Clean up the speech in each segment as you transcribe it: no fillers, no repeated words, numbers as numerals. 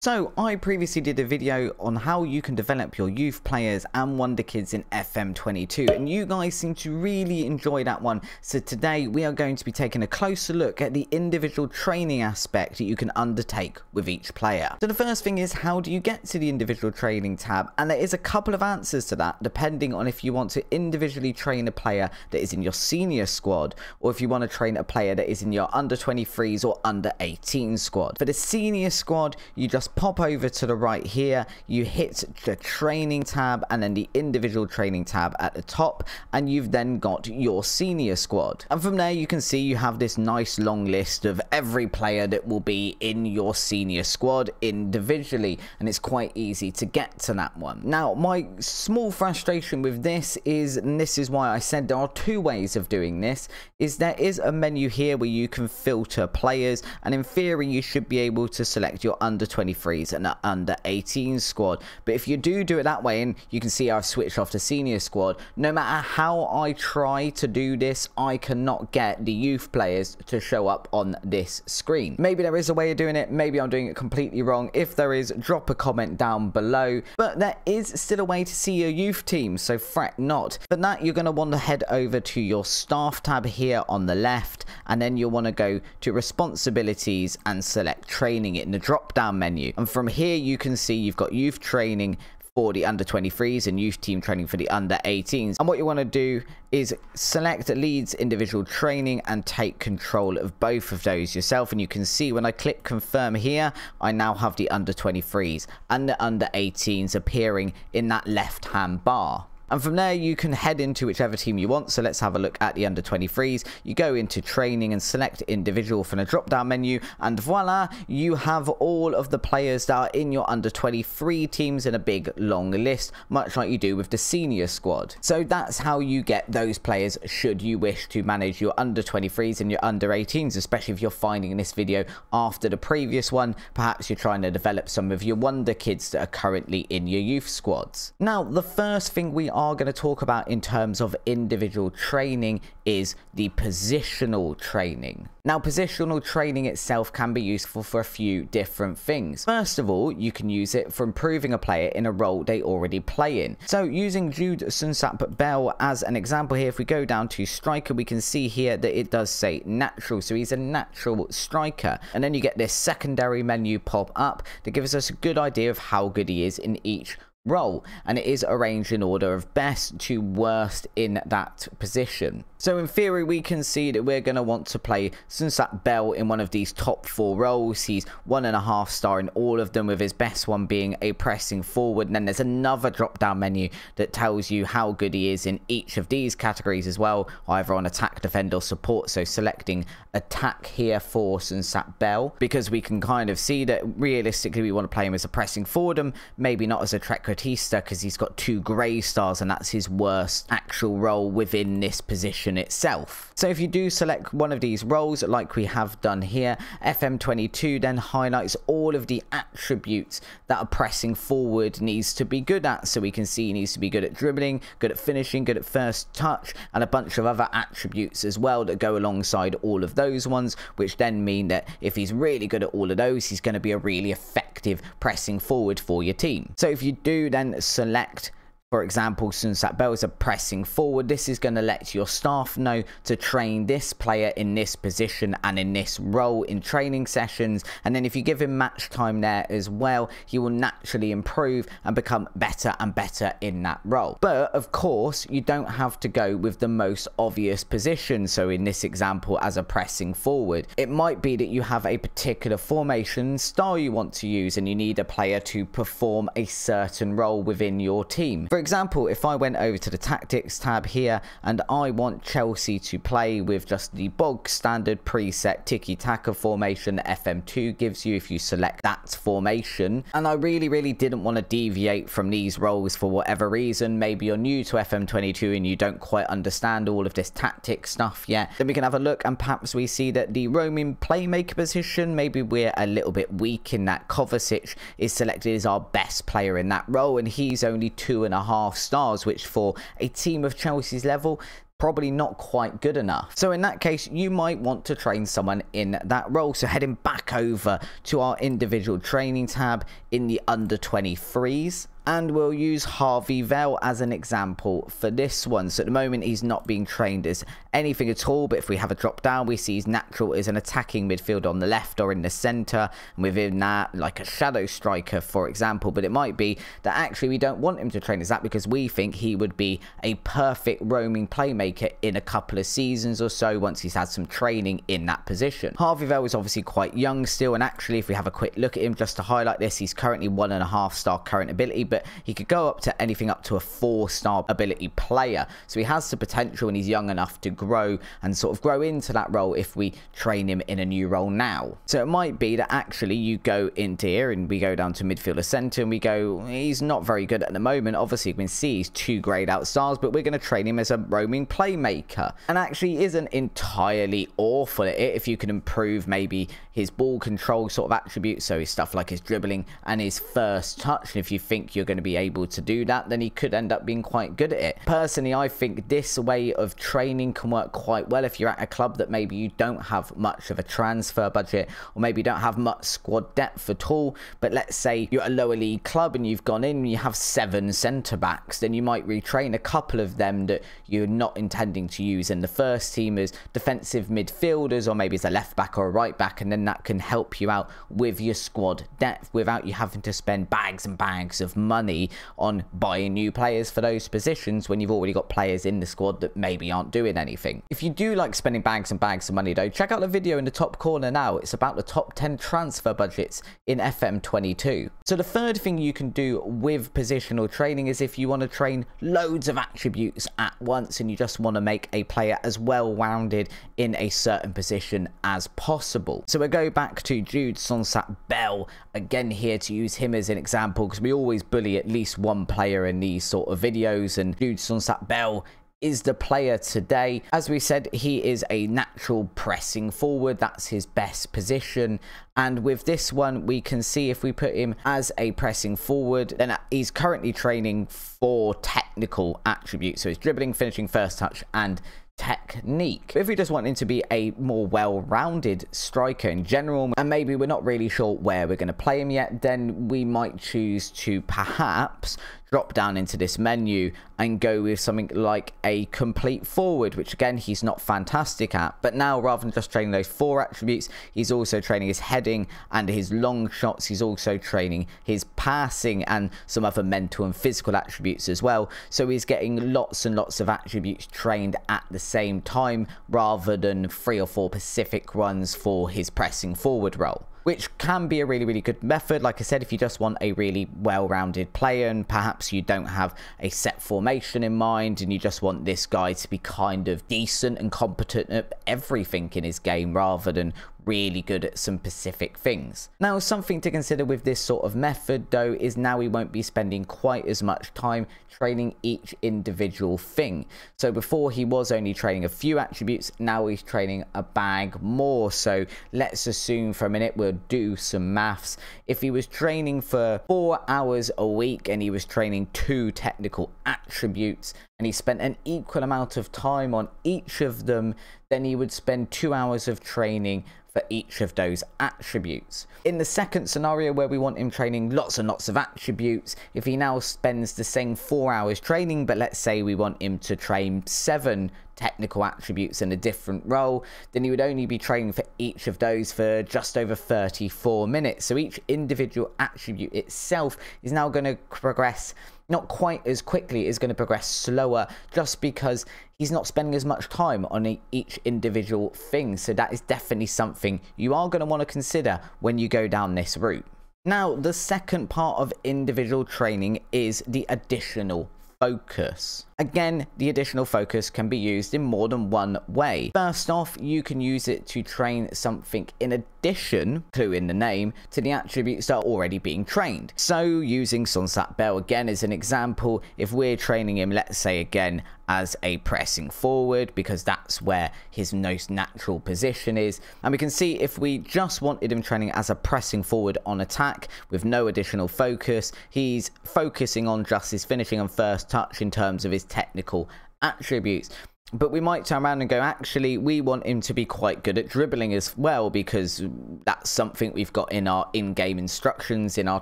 So I previously did a video on how you can develop your youth players and wonder kids in FM22, and you guys seem to really enjoy that one. So today we are going to be taking a closer look at the individual training aspect that you can undertake with each player. So the first thing is, how do you get to the individual training tab? And there is a couple of answers to that depending on if you want to individually train a player that is in your senior squad, or if you want to train a player that is in your under 23s or under 18 squad. For the senior squad, you just pop over to the right here, you hit the training tab and then the individual training tab at the top, and you've then got your senior squad. And from there you can see you have this nice long list of every player that will be in your senior squad individually, and it's quite easy to get to that one. Now my small frustration with this is, and this is why I said there are two ways of doing this, is there is a menu here where you can filter players, and in theory you should be able to select your under 23s and an under 18 squad. But if you do it that way, and you can see I've switched off to senior squad, no matter how I try to do this, I cannot get the youth players to show up on this screen. Maybe there is a way of doing it, maybe I'm doing it completely wrong. If there is, drop a comment down below. But there is still a way to see your youth team, so fret not. For that, you're going to want to head over to your staff tab here on the left, and then you'll want to go to responsibilities and select training in the drop down menu. And from here you can see you've got youth training for the under 23s and youth team training for the under 18s. And what you want to do is select leads individual training and take control of both of those yourself. And you can see when I click confirm here, I now have the under 23s and the under 18s appearing in that left hand bar. And from there you can head into whichever team you want. So let's have a look at the under 23s. You go into training and select individual from the drop down menu, and voila, you have all of the players that are in your under 23 teams in a big long list, much like you do with the senior squad. So that's how you get those players should you wish to manage your under 23s and your under 18s, especially if you're finding this video after the previous one. Perhaps you're trying to develop some of your wonder kids that are currently in your youth squads. Now the first thing we are going to talk about in terms of individual training is the positional training. Now positional training itself can be useful for a few different things. First of all, you can use it for improving a player in a role they already play in. So using Jude Sunsap Bell as an example here, if we go down to striker, we can see here that it does say natural, so he's a natural striker. And then you get this secondary menu pop up that gives us a good idea of how good he is in each role, and it is arranged in order of best to worst in that position. So in theory we can see that we're going to want to play Sunsap Bell in one of these top 4 roles. He's 1.5 star in all of them, with his best one being a pressing forward, and then there's another drop down menu that tells you how good he is in each of these categories as well, either on attack, defend or support. So selecting attack here for Sunsap Bell, because we can kind of see that realistically we want to play him as a pressing forward, and maybe not as a Batista, because he's got 2 grey stars and that's his worst actual role within this position itself. So if you do select one of these roles like we have done here, FM22 then highlights all of the attributes that a pressing forward needs to be good at. So we can see he needs to be good at dribbling, good at finishing, good at first touch, and a bunch of other attributes as well that go alongside all of those ones, which then mean that if he's really good at all of those, he's going to be a really effective pressing forward for your team. So if you do then select, for example, Sunsap Bell is a pressing forward, this is going to let your staff know to train this player in this position and in this role in training sessions. And then if you give him match time there as well, he will naturally improve and become better and better in that role. But of course, you don't have to go with the most obvious position. So in this example, as a pressing forward, it might be that you have a particular formation style you want to use, and you need a player to perform a certain role within your team. For example, if I went over to the tactics tab here and I want Chelsea to play with just the bog standard preset tiki-taka formation that FM2 gives you if you select that formation, and I really didn't want to deviate from these roles for whatever reason, maybe you're new to FM22 and you don't quite understand all of this tactic stuff yet, then we can have a look, and perhaps we see that the roaming playmaker position, maybe we're a little bit weak in that. Kovacic is selected as our best player in that role, and he's only 2.5 stars, which for a team of Chelsea's level probably not quite good enough. So in that case, you might want to train someone in that role. So heading back over to our individual training tab in the under 23s. And we'll use Harvey Vale as an example for this one. So at the moment, he's not being trained as anything at all. But if we have a drop down, we see he's natural as an attacking midfielder on the left or in the centre. And within that, like a shadow striker, for example. But it might be that actually we don't want him to train as that because we think he would be a perfect roaming playmaker in a couple of seasons or so once he's had some training in that position. Harvey Vale is obviously quite young still. And actually, if we have a quick look at him just to highlight this, he's currently 1.5-star current ability. But he could go up to anything up to a 4-star ability player. So he has the potential and he's young enough to grow and sort of grow into that role if we train him in a new role now. So it might be that actually you go into here and we go down to midfielder centre and we go, he's not very good at the moment. Obviously you can see he's 2 grayed out stars, but we're going to train him as a roaming playmaker. And actually isn't entirely awful at it if you can improve maybe his ball control sort of attributes. So his stuff like his dribbling and his first touch. And if you think you're going to be able to do that, then he could end up being quite good at it. Personally, I think this way of training can work quite well if you're at a club that maybe you don't have much of a transfer budget, or maybe you don't have much squad depth at all. But let's say you're a lower league club and you've gone in and you have 7 centre backs, then you might retrain a couple of them that you're not intending to use in the first team as defensive midfielders, or maybe as a left back or a right back, and then that can help you out with your squad depth without you having to spend bags and bags of money on buying new players for those positions when you've already got players in the squad that maybe aren't doing anything. If you do like spending bags and bags of money though, check out the video in the top corner now. It's about the top 10 transfer budgets in FM22. So the third thing you can do with positional training is if you want to train loads of attributes at once and you just want to make a player as well-rounded in a certain position as possible. So we'll go back to Jude Sonsat-Bell again here to use him as an example, because we always bully at least one player in these sort of videos, and Jude Sonsat-Bell is the player today. As we said, he is a natural pressing forward. That's his best position. And with this one, we can see if we put him as a pressing forward, then he's currently training 4 technical attributes. So his dribbling, finishing, first touch, and technique. If we just want him to be a more well-rounded striker in general, and maybe we're not really sure where we're going to play him yet, then we might choose to perhaps drop down into this menu and go with something like a complete forward, which again he's not fantastic at. But now, rather than just training those 4 attributes, he's also training his heading and his long shots. He's also training his passing and some other mental and physical attributes as well. So he's getting lots and lots of attributes trained at the same time, rather than 3 or 4 specific ones for his pressing forward role, which can be a really good method. Like I said, if you just want a really well-rounded player and perhaps you don't have a set formation in mind and you just want this guy to be kind of decent and competent at everything in his game rather than really good at some specific things. Now, something to consider with this sort of method though is now we won't be spending quite as much time training each individual thing. So before he was only training a few attributes, now he's training a bag more. So let's assume for a minute, we'll do some maths. If he was training for 4 hours a week and he was training 2 technical attributes and he spent an equal amount of time on each of them, then he would spend 2 hours of training for each of those attributes. In the second scenario where we want him training lots and lots of attributes, if he now spends the same 4 hours training, but let's say we want him to train 7 technical attributes in a different role, then he would only be training for each of those for just over 34 minutes. So each individual attribute itself is now going to progress not quite as quickly, is going to progress slower, just because he's not spending as much time on each individual thing. So that is definitely something you are going to want to consider when you go down this route. Now, the second part of individual training is the additional focus. Again, the additional focus can be used in more than one way. First off, you can use it to train something in addition, clue in the name, to the attributes that are already being trained. So using Sonsat-Bell again as an example, if we're training him, let's say again, as a pressing forward, because that's where his most natural position is, and we can see if we just wanted him training as a pressing forward on attack with no additional focus, he's focusing on just his finishing and first touch in terms of his technical attributes. but we might turn around and go, actually, we want him to be quite good at dribbling as well, because that's something we've got in our in-game instructions, in our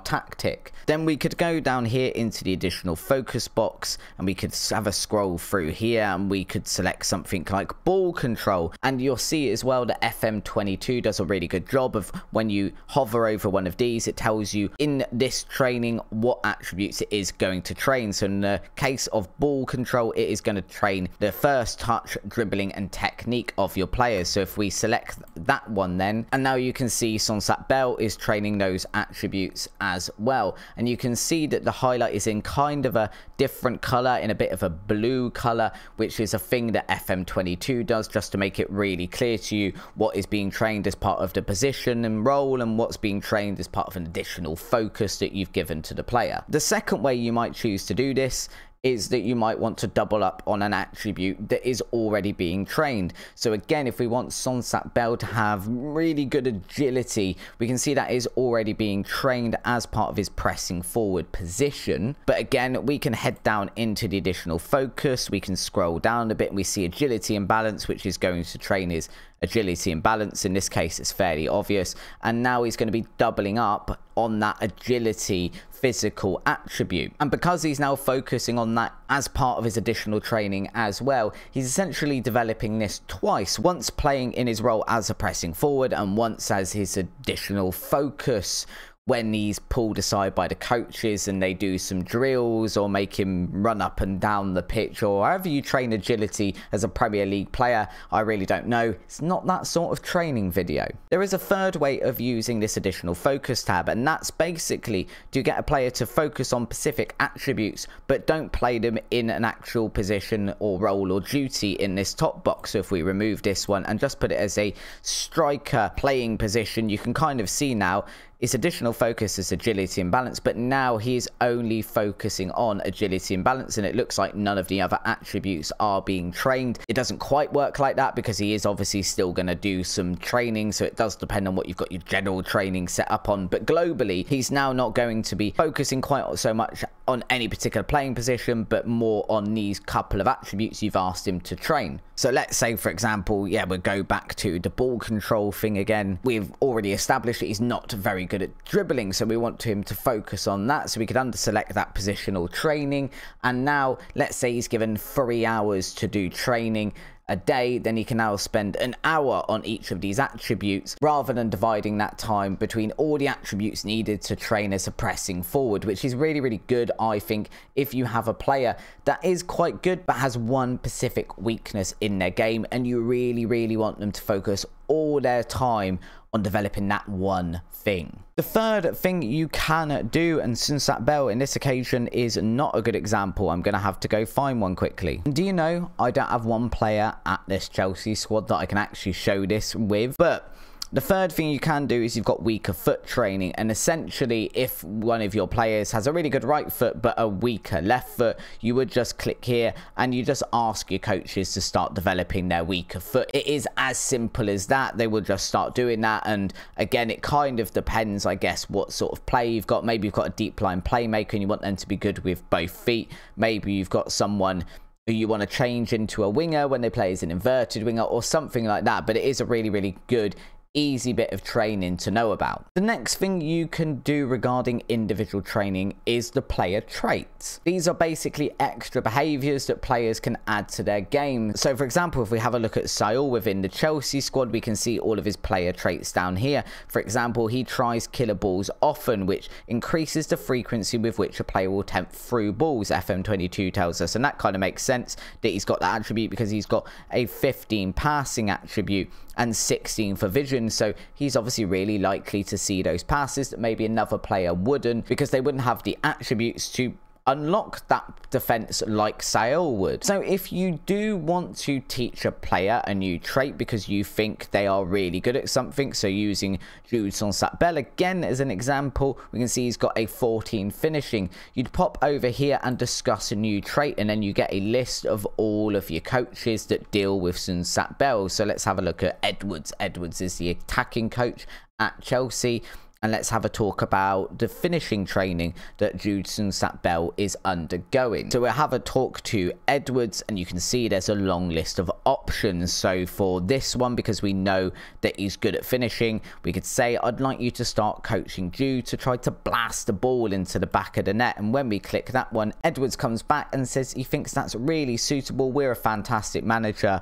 tactic. Then we could go down here into the additional focus box, and we could have a scroll through here, and we could select something like ball control. And you'll see as well that FM22 does a really good job of, when you hover over one of these, it tells you in this training what attributes it is going to train. So in the case of ball control, it is going to train the first touch, dribbling and technique of your players. So if we select that one then, and now you can see Sonsat Bell is training those attributes as well. And you can see that the highlight is in kind of a different color, in a bit of a blue color, which is a thing that FM22 does just to make it really clear to you what is being trained as part of the position and role, and what's being trained as part of an additional focus that you've given to the player. The second way you might choose to do this is that you might want to double up on an attribute that is already being trained. So again, if we want Sonsat Bell to have really good agility, we can see that is already being trained as part of his pressing forward position. But again, we can head down into the additional focus, we can scroll down a bit, and we see agility and balance, which is going to train his agility and balance. In this case, it's fairly obvious, and now he's going to be doubling up on that agility physical attribute. And because he's now focusing on that as part of his additional training as well, he's essentially developing this twice, once playing in his role as a pressing forward, and once as his additional focus when he's pulled aside by the coaches and they do some drills or make him run up and down the pitch, or however you train agility as a Premier League player. I really don't know. It's not that sort of training video. There is a third way of using this additional focus tab, and that's basically to get a player to focus on specific attributes but don't play them in an actual position or role or duty in this top box. So if we remove this one and just put it as a striker playing position, you can kind of see now its additional focus is agility and balance, but now he's only focusing on agility and balance, and it looks like none of the other attributes are being trained. It doesn't quite work like that, because he is obviously still going to do some training, so it does depend on what you've got your general training set up on. But globally, he's now not going to be focusing quite so much on any particular playing position, but more on these couple of attributes you've asked him to train. So let's say, for example, yeah, we'll go back to the ball control thing again. We've already established that he's not very good at dribbling, so we want him to focus on that. So we could underselect that positional training, and now let's say he's given 3 hours to do training a day, then he can now spend an hour on each of these attributes, rather than dividing that time between all the attributes needed to train as a pressing forward, which is really, really good, I think, if you have a player that is quite good but has one specific weakness in their game, and you really, really want them to focus all their time on developing that one thing. The third thing you can do, and Sonsat Bell in this occasion is not a good example, I'm going to have to go find one quickly. Do you know, I don't have one player at this Chelsea squad that I can actually show this with, but the third thing you can do is you've got weaker foot training, and essentially if one of your players has a really good right foot but a weaker left foot, you would just click here and you just ask your coaches to start developing their weaker foot. It is as simple as that. They will just start doing that, and again, it kind of depends, I guess, what sort of play you've got. Maybe you've got a deep line playmaker and you want them to be good with both feet. Maybe you've got someone who you want to change into a winger when they play as an inverted winger or something like that, but it is a really, really good easy bit of training to know about. The next thing you can do regarding individual training is the player traits. These are basically extra behaviors that players can add to their game. So for example, if we have a look at Saul within the Chelsea squad, we can see all of his player traits down here. For example, he tries killer balls often, which increases the frequency with which a player will attempt through balls, FM22 tells us, and that kind of makes sense that he's got that attribute because he's got a 15 passing attribute and 16 for vision, so he's obviously really likely to see those passes that maybe another player wouldn't, because they wouldn't have the attributes to unlock that defense like Saul would. So if you do want to teach a player a new trait because you think they are really good at something, so using Jude Sonsat Bell again as an example, we can see he's got a 14 finishing. You'd pop over here and discuss a new trait, and then you get a list of all of your coaches that deal with Sonsat Bell. So let's have a look at Edwards. Edwards is the attacking coach at Chelsea, And let's have a talk about the finishing training that Judson Bell is undergoing. So we'll have a talk to Edwards, and you can see there's a long list of options. So for this one, because we know that he's good at finishing, we could say, I'd like you to start coaching Jude to try to blast the ball into the back of the net. And when we click that one, Edwards comes back and says he thinks that's really suitable. We're a fantastic manager.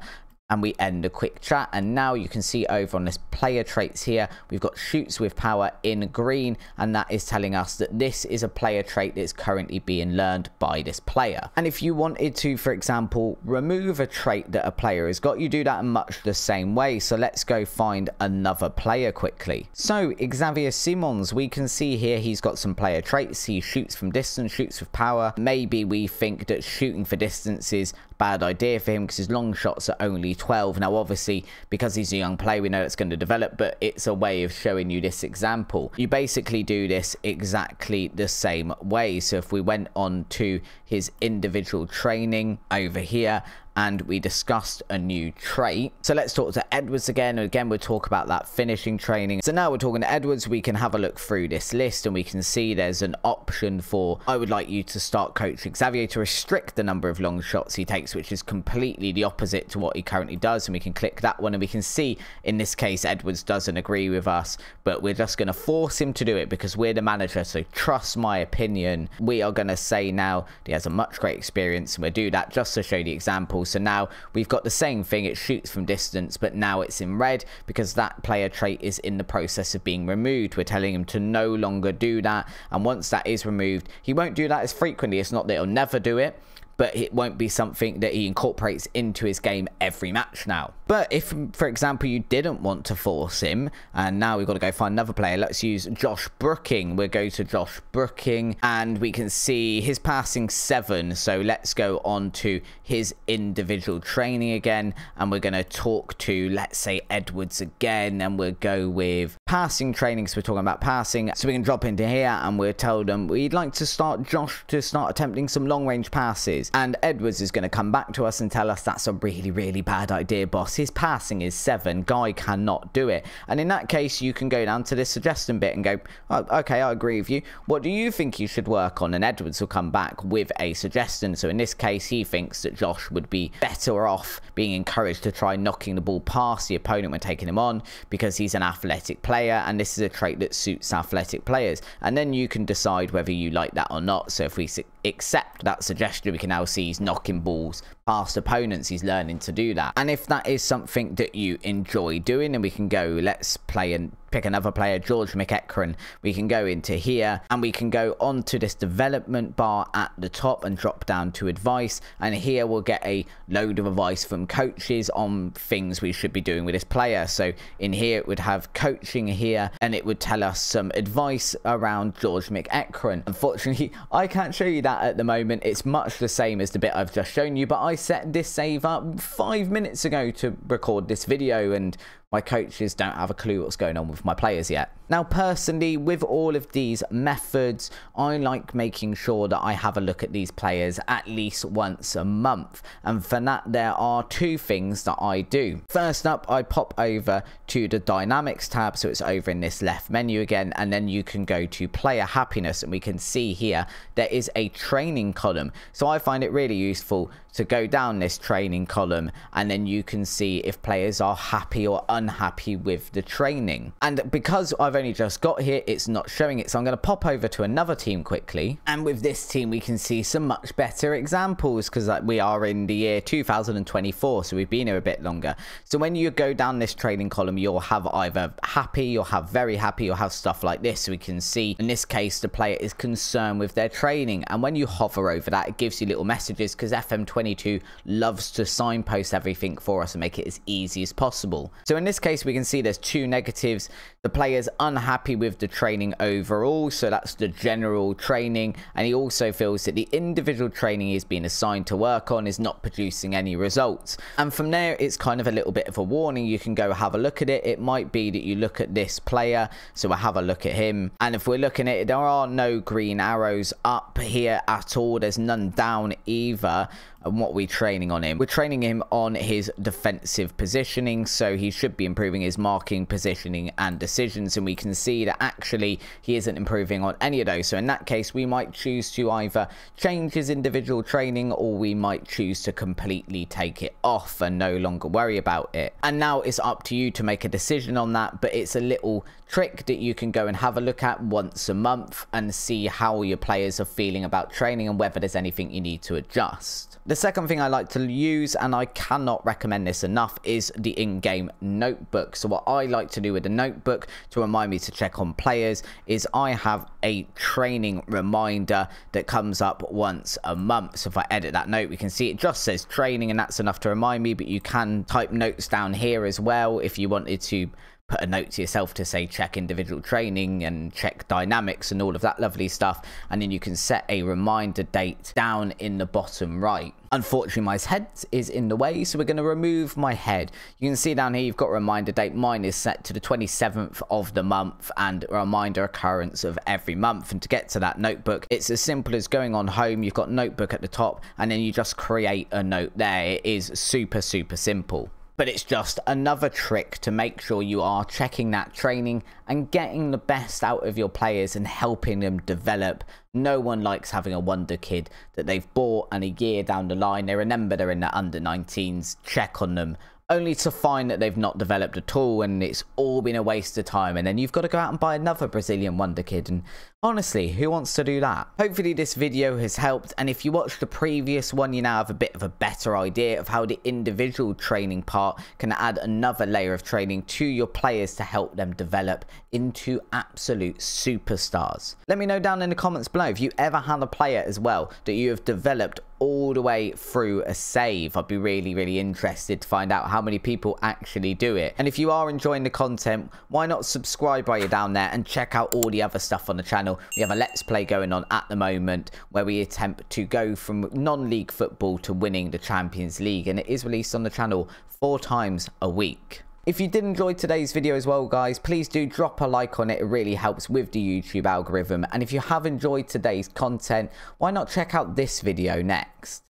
And we end a quick chat, and now you can see over on this player traits here, we've got shoots with power in green, and that is telling us that this is a player trait that's currently being learned by this player. And if you wanted to, for example, remove a trait that a player has got, you do that in much the same way. So let's go find another player quickly. So Xavier Simons, we can see here he's got some player traits. He shoots from distance, shoots with power. Maybe we think that shooting for distance is bad idea for him because his long shots are only 12. Now obviously because he's a young player, we know it's going to develop, but it's a way of showing you this example. You basically do this exactly the same way. So if we went on to his individual training over here, and we discussed a new trait. So let's talk to Edwards again. And again, we'll talk about that finishing training. So now we're talking to Edwards. We can have a look through this list, and we can see there's an option for, I would like you to start coaching Xavier to restrict the number of long shots he takes, which is completely the opposite to what he currently does. And we can click that one, and we can see in this case, Edwards doesn't agree with us, but we're just going to force him to do it because we're the manager. So trust my opinion. We are going to say now he has a much great experience, and we'll do that just to show the example. So now we've got the same thing, it shoots from distance, but now it's in red because that player trait is in the process of being removed. We're telling him to no longer do that, and once that is removed, he won't do that as frequently. It's not that he'll never do it, but it won't be something that he incorporates into his game every match now. But if, for example, you didn't want to force him, and now we've got to go find another player. Let's use Josh Brooking. We'll go to Josh Brooking, and we can see his passing 7. So let's go on to his individual training again, and we're going to talk to, let's say, Edwards again, and we'll go with passing training because we're talking about passing. So we can drop into here, and we'll tell them we'd like to start Josh to start attempting some long-range passes. And Edwards is going to come back to us and tell us that's a really, really bad idea, boss. His passing is 7. Guy cannot do it. And in that case, you can go down to this suggestion bit and go, oh, okay, I agree with you. What do you think you should work on? And Edwards will come back with a suggestion. So in this case, he thinks that Josh would be better off being encouraged to try knocking the ball past the opponent when taking him on because he's an athletic player, and this is a trait that suits athletic players. And then you can decide whether you like that or not. So if we accept that suggestion, we can now see he's knocking balls past opponents. He's learning to do that. And if that is something that you enjoy doing, then we can go, let's play and pick another player, George McEachran. We can go into here, and we can go onto this development bar at the top and drop down to advice, and here we'll get a load of advice from coaches on things we should be doing with this player. So in here it would have coaching here, and it would tell us some advice around George McEachran. Unfortunately, I can't show you that at the moment. It's much the same as the bit I've just shown you, but I set this save up 5 minutes ago to record this video, and my coaches don't have a clue what's going on with my players yet. Now, personally, with all of these methods, I like making sure that I have a look at these players at least once a month. And for that, there are 2 things that I do. First up, I pop over to the Dynamics tab. So it's over in this left menu again. And then you can go to Player Happiness. And we can see here, there is a training column. So I find it really useful to go down this training column, and then you can see if players are happy or unhappy with the training. And because I've only just got here, it's not showing it, so I'm going to pop over to another team quickly, and with this team we can see some much better examples because we are in the year 2024, so we've been here a bit longer. So when you go down this training column, you'll have either happy, you'll have very happy, you'll have stuff like this. So we can see in this case the player is concerned with their training, and when you hover over that, it gives you little messages because FM22 loves to signpost everything for us and make it as easy as possible. So in this case, we can see there's 2 negatives. The player's unhappy with the training overall, so that's the general training, and he also feels that the individual training he's been assigned to work on is not producing any results. And from there, it's kind of a little bit of a warning. You can go have a look at it. It might be that you look at this player, so we'll have a look at him, and if we're looking at it, there are no green arrows up here at all. There's none down either. And what we're training on him, we're training him on his defensive positioning, so he should be improving his marking, positioning and decisions, and we can see that actually he isn't improving on any of those. So in that case, we might choose to either change his individual training, or we might choose to completely take it off and no longer worry about it. And now it's up to you to make a decision on that, but it's a little trick that you can go and have a look at once a month and see how your players are feeling about training and whether there's anything you need to adjust. The second thing I like to use, and I cannot recommend this enough, is the in-game notebook. So what I like to do with the notebook to remind me to check on players is I have a training reminder that comes up once a month. So if I edit that note, we can see it just says training, and that's enough to remind me, but you can type notes down here as well if you wanted to put a note to yourself to say check individual training and check dynamics and all of that lovely stuff, and then you can set a reminder date down in the bottom right. Unfortunately, my head is in the way, so we're going to remove my head. You can see down here you've got a reminder date. Mine is set to the 27th of the month and a reminder occurrence of every month. And to get to that notebook, it's as simple as going on home, you've got notebook at the top, and then you just create a note there. It is super simple. But it's just another trick to make sure you are checking that training and getting the best out of your players and helping them develop. No one likes having a wonder kid that they've bought and a year down the line they remember they're in the under-19s, check on them, only to find that they've not developed at all and it's all been a waste of time, and then you've got to go out and buy another Brazilian wonder kid, and honestly, who wants to do that? Hopefully this video has helped, and if you watched the previous one, you now have a bit of a better idea of how the individual training part can add another layer of training to your players to help them develop into absolute superstars. Let me know down in the comments below if you ever had a player as well that you have developed all the way through a save. I'd be really interested to find out how many people actually do it. And if you are enjoying the content, why not subscribe while you're down there and check out all the other stuff on the channel. We have a let's play going on at the moment where we attempt to go from non-league football to winning the Champions League, and it is released on the channel 4 times a week. If you did enjoy today's video as well, guys, please do drop a like on it. It really helps with the YouTube algorithm. And if you have enjoyed today's content, why not check out this video next?